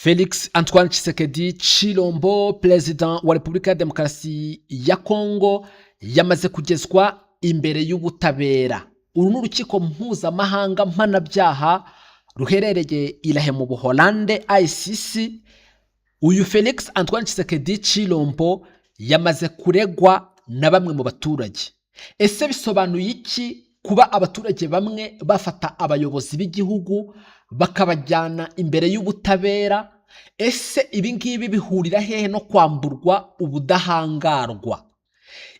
Felix Antoine Tshisekedi Tshilombo, perezida wa Repubulika ya Demokarasi ya Kongo, yamaze kugezwa imbere y'ubutabera. Uru ni urukiko mpuzamahanga mpanabyaha ruherereye Irahe mu Buholande, ICC. Uyu Felix Antoine Tshisekedi Tshilombo yamaze kuregwa na bamwe mu baturage. Ese bisobanuye iki kuba abaturage bamwe bafata abayobozi b'igihugu bakabajyana imbere y'ubutabera? Ese ibi ngibi bihurira hehe no kwamburwa ubudahangarwa?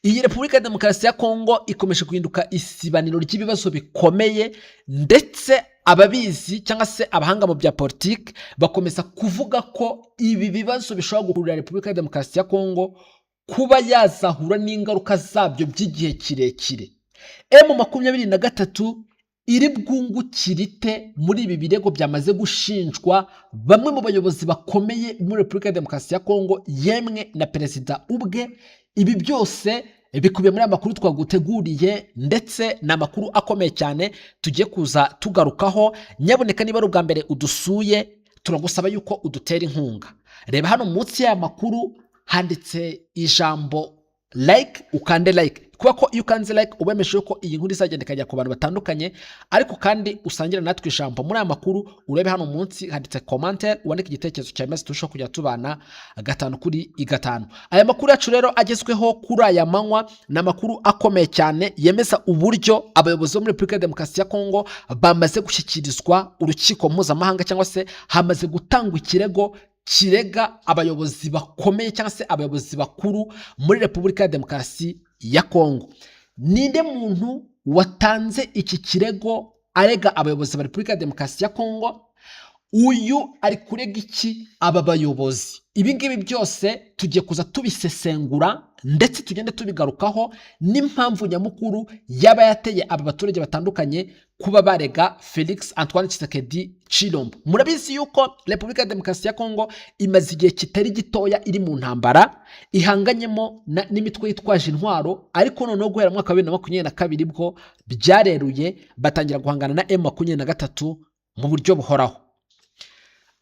Iyi Repubulika ya Demokarasi ya Kongo ikomeje guhinduka isibaniro ry'ibibazo bikomeye, ndetse ababizi cyangwa se abahanga mu bya politiki bakomeza kuvuga ko ibi bibazo bishobora guhurira Repubulika ya Demokarasi ya Kongo kuba yazahura n'ingaruka zabyo by'igihe kirekire. M23 iri bwungukirite muri ibi birego byamaze gushinjwa bamwe mu bayobozi bakomeye muri Repubulika ya Demokarasi ya Kongo, yemwe na perezida ubwe. Ibi byose bikubiye muri amakuru twaguteguriye, ndetse n'amakuru akomeye cyane tugiye kuza tugarukaho. Nyaboneka niba ari ubwa mbere udusuye, turagusaba yuko udutera inkunga. Reba hano munsi y'aya makuru handitse ijambo like, ukande like, kuba ko iyo ukanze like ubemeshe ko iyi nkuru izagenda ikajya ku bantu batandukanye. Ariko kandi usangira natwe ijambo muri aya makuru, urebe hano munsi handitse commentaire, wandike igitekerezo cya message turushaho kujya tubana 5 kuri 5. Aya makuru yacu rero agezweho kuri aya manywa na makuru akomeye cyane yemeza uburyo abayobozi bo muri Repubulika ya Demokarasi ya Kongo bamaze gushyikirizwa urukiko mpuzamahanga, cyangwa se hamaze gutangwa ikirego kirega abayobozi bakomeye cyangwa se abayobozi bakuru muri Repubulika ya Demokarasi ya Kongo. Ninde muntu watanze iki kirego arega abayobozi ba Repubulika ya Demokarasi ya Kongo? Uyu ari kurega iki aba bayobozi? Ibi ngibi byose tugiye kuza tubisesengura, ndetse tugende tubigarukaho n'impamvu nyamukuru yaba yateye aba baturage batandukanye kuba barega Felix Antoine Tshisekedi Tshilombo. Murabizi yuko Repubulika ya Demokarasi ya Kongo imaze igihe kitari gitoya iri mu ntambara ihanganyemo n'imitwe yitwaje intwaro, ariko noneho guhera mu mwaka wa 2022 bwo byareruye batangira guhangana na M23 mu buryo buhoraho.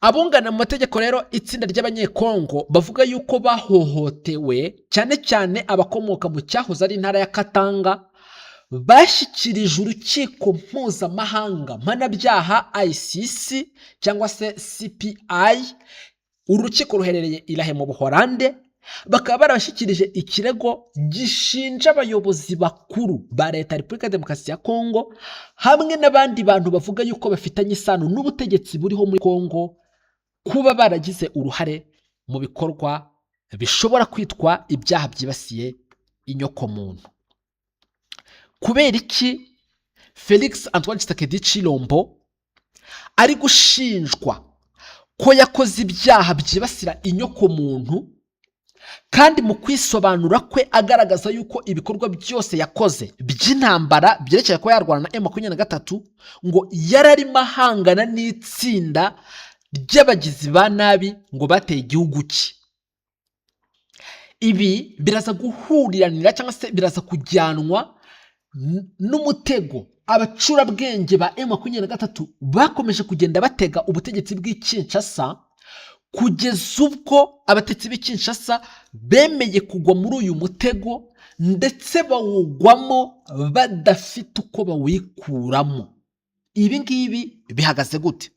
Abungana mu mategeko rero, itsinda ry'abanyekongo bavuga yuko bahohotewe, cyane cyane abakomoka mu cyahoze ari intara ya Katanga, bashyikirije urukiko mpuzamahanga mpanabyaha ICC cyangwa se CPI. Uru rukiko ruherereye Irahe mu Buholande, bakaba barabashyikirije ikirego gishinja abayobozi bakuru ba leta ya Repubulika ya Demokarasi ya Kongo hamwe n'abandi bantu bavuga yuko bafitanye isano n'ubutegetsi buriho muri Kongo kuba baragize uruhare mu bikorwa bishobora kwitwa ibyaha byibasiye inyokomuntu. Kubera iki Felix Antoine Tshisekedi Tshilombo ari gushinjwa ko yakoze ibyaha byibasira inyokomuntu, kandi mu kwisobanura kwe agaragaza yuko ibikorwa byose yakoze by'intambara byerekeye ko yarwana na M23 ngo yararimo ahangana n'itsinda ry'abagizi ba nabi ngo bateye igihugu cye? Ibi biraza guhuriranira cyangwa se biraza kujyanwa n'umutego abacurabwenge ba M23 bakomeje kugenda batega ubutegetsi bw'Kinshasa, kugeza ubwo abatetsi b'Kinshasa bemeye kugwa muri uyu mutego, ndetse bawugwamo badafite uko bawikuramo. Ibi ngibi bihagaze gute?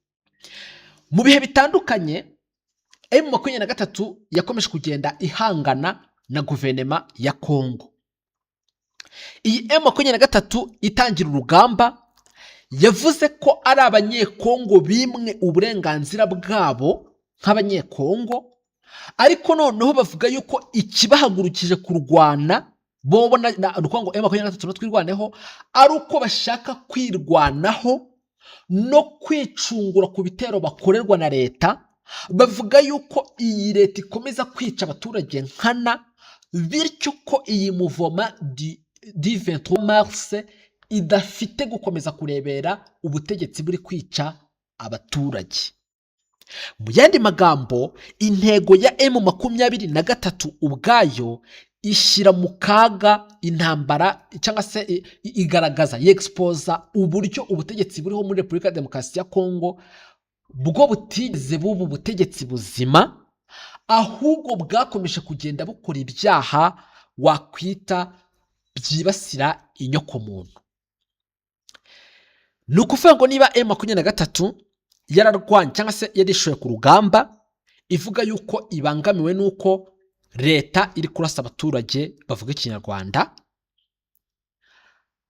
Mu bihe bitandukanye M23 yakomeje kugenda ihangana na guverinoma ya Kongo. Iyi M23 itangira urugamba yavuze ko ari abanyekongo bimwe uburenganzira bwabo nk'abanyekongo, ariko noneho bavuga yuko ikibahagurukije kurwana bobo na Kongo M23 twirwaneho ari uko bashaka kwirwanaho no kwicungura ku bitero bakorerwa na leta. Bavuga yuko iyi leta ikomeza kwica abaturage nkana, bityo ko iyi muvoma di 23 mars idafite gukomeza kurebera ubutegetsi buri kwica abaturage. Mu yandi magambo, intego ya M23 ubwayo ishyira mu kaga intambara, cyangwa se igaragaza yexposa uburyo ubutegetsi buriho muri Repubulika ya Demokarasi ya Kongo bwo butigeze buba ubutegetsi buzima, ahubwo bwakomeje kugenda bukora ibyaha wakwita byibasira inyokomuntu. Ni ukuvuga ngo niba M23 yararwanye cyangwa se yarishoye ku rugamba ivuga yuko ibangamiwe n'uko leta iri kurasa abaturage bavuga ikinyarwanda,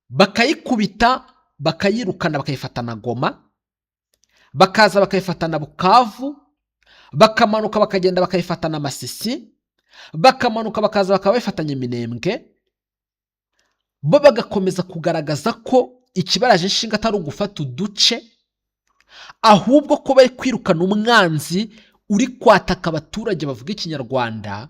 bakayikubita bakayirukana bakayifatana Goma, bakaza bakayifatana Bukavu, bakamanuka bakagenda bakayifatana Masisi, bakamanuka bakaza bakabayifatanya Minembwe, bo bagakomeza kugaragaza ko ikibaraje inshinga atari ugufata uduce, ahubwo ko bari kwirukana umwanzi uri kwataka abaturage bavuga ikinyarwanda.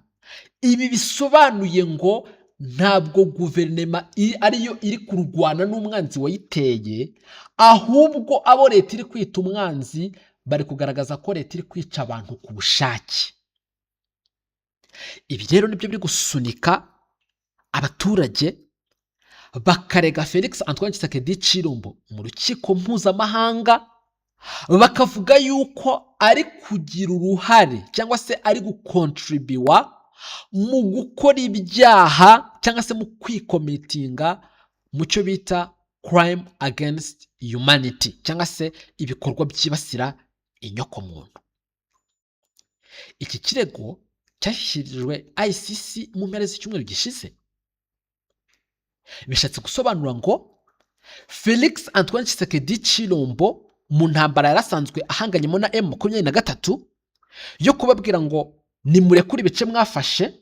Ibi bisobanuye ngo ntabwo guverinoma ariyo iri kurwana n'umwanzi wayiteye, ahubwo abo leta iri kwita umwanzi bari kugaragaza ko leta iri kwica abantu ku bushake. Ibi rero nibyo biri gusunika abaturage bakarega Felix Antoine Tshisekedi Tshilombo mu rukiko mpuzamahanga, bakavuga yuko ari kugira uruhare cyangwa se ari gukontribiwa mu gukora ibyaha cyangwa se mu kwikomitinga mu cyo bita crime against humanity cyangwa se ibikorwa byibasira inyokomuntu. Iki kirego cyashyikirijwe ICC mu mpera z'icyumweru gishize. Bishatse gusobanura ngo Felix Antoine Tshisekedi Tshilombo mu ntambara yarasanzwe ahanganyemo na M23 yo kubabwira ngo nimurekure ibice mwafashe,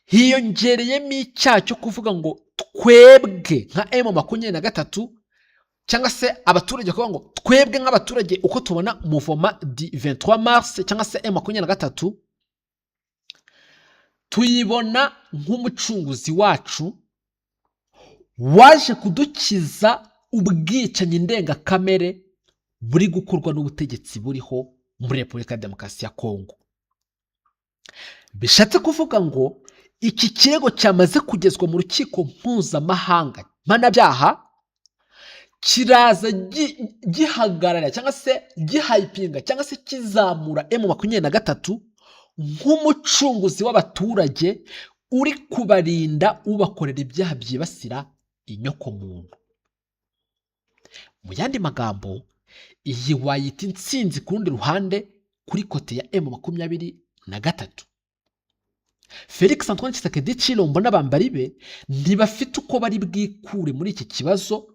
hiyongereyemo icyaha cyo kuvuga ngo twebwe nka M23 cyangwa se abaturage kuvuga ngo twebwe nk'abaturage uko tubona mouvement du 23 mars cyangwa se M23 tuyibona nk'umucunguzi wacu waje kudukiza ubwicanyi ndengakamere buri gukorwa n'ubutegetsi buriho muri Repubulika ya Demokarasi ya Kongo. Bishatse kuvuga ngo iki kirego cyamaze kugezwa mu rukiko mpuzamahanga mpanabyaha, kiraza gihagarara cyangwa se gihayipinga cyangwa se kizamura M23 nk'umucunguzi w'abaturage uri kubarinda ubakorera ibyaha byibasira inyokomuntu. Mu yandi magambo, iyi wayita intsinzi ku rundi ruhande kuri kote ya M23. Felix Antoine Tshisekedi Tshilombo n'abambari be ntibafite uko bari bwikure muri iki kibazo,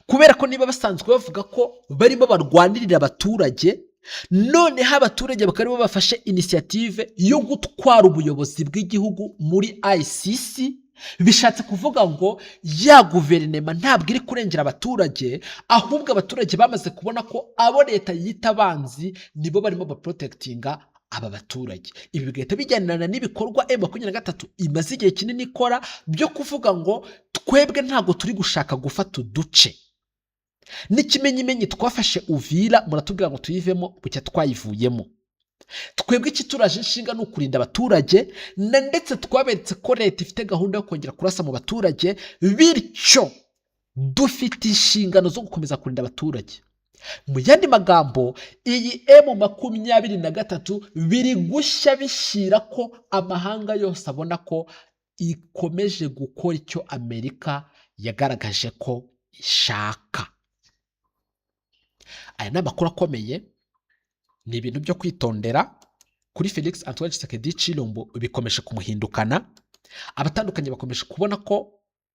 kubera ko niba basanzwe bavuga ko barimo barwanirira abaturage, noneho abaturage bakaba bafashe initiative yo gutwara ubuyobozi bw'igihugu muri ICC. Bishatse kuvuga ngo ya guverinoma ntabwo iri kurengera abaturage, ahubwo abaturage bamaze kubona ko abo leta yita abanzi nibo barimo baprotectinga aba baturage. Ibi bigahita bijyanirana n'ibikorwa M23 imaze igihe kinini ikora byo kuvuga ngo twebwe ntabwo turi gushaka gufata uduce. N'ikimenyimenyi twafashe Uvira muratubwira ngo tuyivemo bucya twayivuyemo. Twebwe ikituraje inshinga no kurinda abaturage, na ndetse twaberetse ko leta ifite gahunda yo kongera kurasa mu baturage, bityo dufite inshingano zo gukomeza kurinda abaturage. Mu yandi magambo, iyi M23 biri gushya bishyira ko amahanga yose abona ko ikomeje gukora icyo Amerika yagaragaje ko ishaka. Aya ni amakuru akomeye, ni ibintu byo kwitondera kuri Felix Antoine Tshisekedi Tshilombo. Bikomeje kumuhindukana, abatandukanye bakomeje kubona ko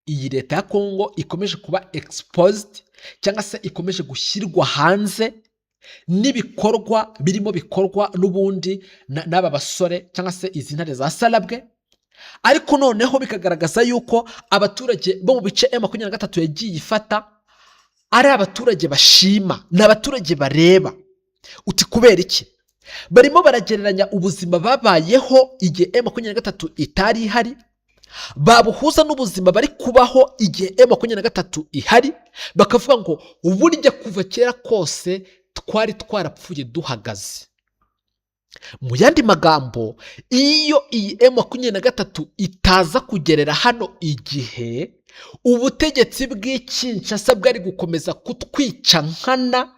iyi leta ya Kongo ikomeje kuba exposed cyangwa se ikomeje gushyirwa hanze n'ibikorwa birimo bikorwa n'ubundi n'aba basore cyangwa se izi ntare za Salabwe. Ariko noneho bikagaragaza yuko abaturage bo mu bice M23 yagiye ifata ari abaturage bashima, n'abaturage bareba. Uti kubera iki? Barimo baragereranya ubuzima babayeho igihe M23 itari ihari, babuhuza n'ubuzima bari kubaho igihe M23 ihari, bakavuga ngo burya kuva kera kose twari twarapfuye duhagaze. Mu yandi magambo, iyo iyi M23 itaza kugerera hano igihe, ubutegetsi bw'Kinshasa bwari gukomeza kutwica nkana,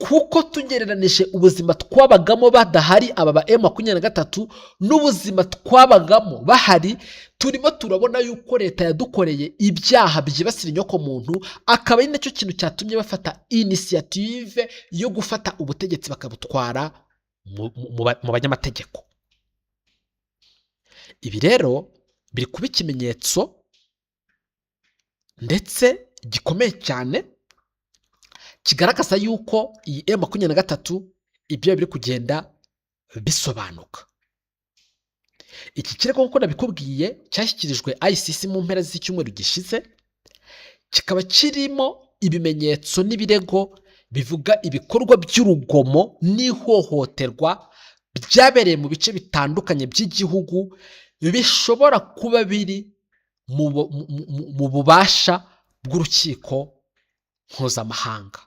kuko tugereranije ubuzima twabagamo badahari aba ba M23 n'ubuzima twabagamo bahari, turimo turabona yuko leta yadukoreye ibyaha byibasira inyoko muntu, akaba ari nacyo kintu cyatumye bafata initiative yo gufata ubutegetsi bakabutwara mu banyamategeko. Ibi rero biri kuba ikimenyetso ndetse gikomeye cyane kigaragaza yuko iyi M23 ibyo biri kugenda bisobanuka. Iki kirego nk'uko nabikubwiye cyashyikirijwe ICC mu mpera z'icyumweru gishize, kikaba kirimo ibimenyetso n'ibirego bivuga ibikorwa by'urugomo n'ihohoterwa byabereye mu bice bitandukanye by'igihugu, bishobora kuba biri mu bubasha bw'urukiko mpuzamahanga.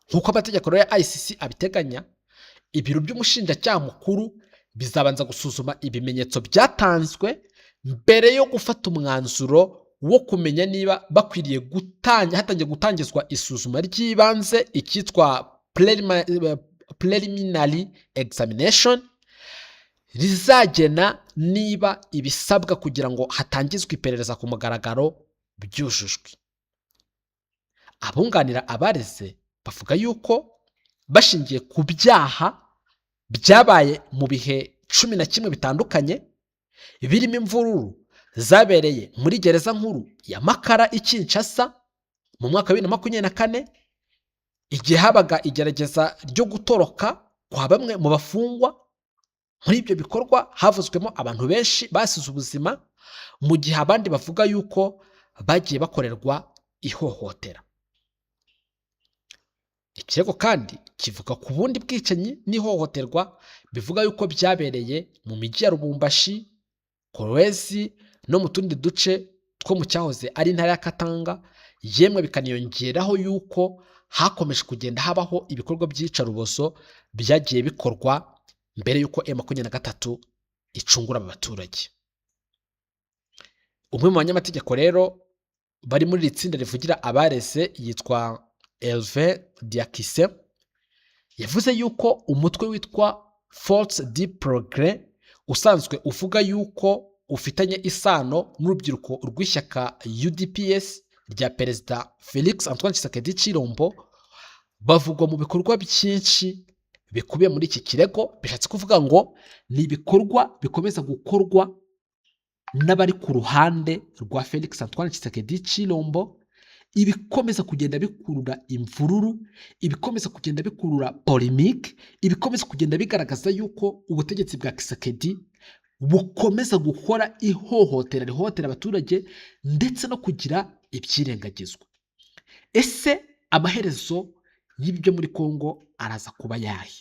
Nk'uko amategeko ya ICC abiteganya, ibiro by'umushinjacyaha mukuru bizabanza gusuzuma ibimenyetso byatanzwe mbere yo gufata umwanzuro wo kumenya niba bakwiriye hatangiye gutangizwa isuzuma ry'ibanze, icyitwa preliminary examination, rizagena niba ibisabwa kugira ngo hatangizwe iperereza ku mugaragaro byujujwe. Abunganira abareze bavuga yuko bashingiye ku byaha byabaye mu bihe 11 bitandukanye, birimo imvururu zabereye muri gereza nkuru ya Makara i Kinshasa mu mwaka wa 2024, igihe habaga igerageza ryo gutoroka kwa bamwe mu bafungwa. Muri ibyo bikorwa havuzwemo abantu benshi basize ubuzima, mu gihe abandi bavuga yuko bagiye bakorerwa ihohotera. Ikirego kandi kivuga ku bundi bwicanyi n'ihohoterwa bivuga yuko byabereye mu mijyi ya Lubumbashi, Kolwezi no mu tundi duce two mu cyahoze ari intara ya Katanga, yemwe bikaniyongeraho yuko hakomeje kugenda habaho ibikorwa by'iyicarubozo byagiye bikorwa mbere yuko M23 icungura abaturage. Umwe mu banyamategeko rero bari muri iri tsinda rivugira abareze yitwa Hervé Diakise, yavuze yuko umutwe witwa Force du Progrès usanzwe uvuga yuko ufitanye isano n'urubyiruko rw'ishyaka UDPS rya Perezida Félix Antoine Tshisekedi Tshilombo, bavugwa mu bikorwa byinshi bikubiye muri iki kirego. Bishatse kuvuga ngo ni ibikorwa bikomeza gukorwa n'abari ku ruhande rwa Félix Antoine Tshisekedi Tshilombo, ibikomeza kugenda bikurura imvururu, ibikomeza kugenda bikurura polemique, ibikomeza kugenda bigaragaza yuko ubutegetsi bwa Tshisekedi bukomeza gukora ihohotera rihohotera abaturage ndetse no kugira ibyirengagizwa. Ese amaherezo y'ibyo muri Kongo araza kuba yahe?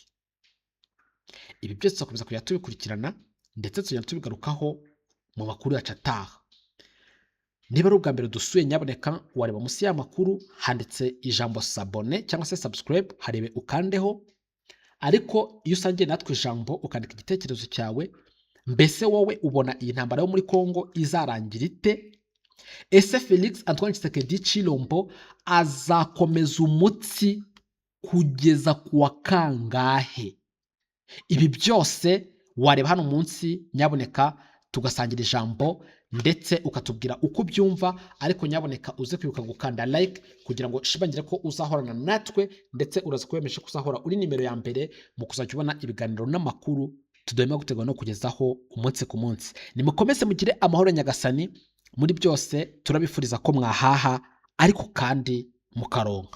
Ibi byose tuzakomeza kujya tubikurikirana ndetse tugenda tubigarukaho mu makuru yacu ataha. Niba ari ubwa mbere dusuye, nyaboneka wareba munsi y'amakuru handitse ijambo sabone cyangwa se subscribe, harebe ukandeho. Ariko iyo usangiye natwe ijambo ukandika igitekerezo cyawe, mbese wowe ubona iyi ntambara yo muri Kongo izarangira ite? Ese Félix Antoine Tshisekedi Tshilombo azakomeza umutsi kugeza kuwa kangahe? Ibi byose wareba hano munsi, nyaboneka tugasangira ijambo ndetse ukatubwira uko byumva. Ariko nyaboneka uze kwibuka gukanda like kugira ngo shibangire ko uzahorana natwe, ndetse uraza kwemesha ko uzahora uri nimero ya mbere mu kuzajya ubona ibiganiro n'amakuru tudahema gutegura no kugezaho umunsi ku munsi. Nimukomeze mugire amahoro nyagasani muri byose. Turabifuriza ko mwahaha ariko kandi mukaronka.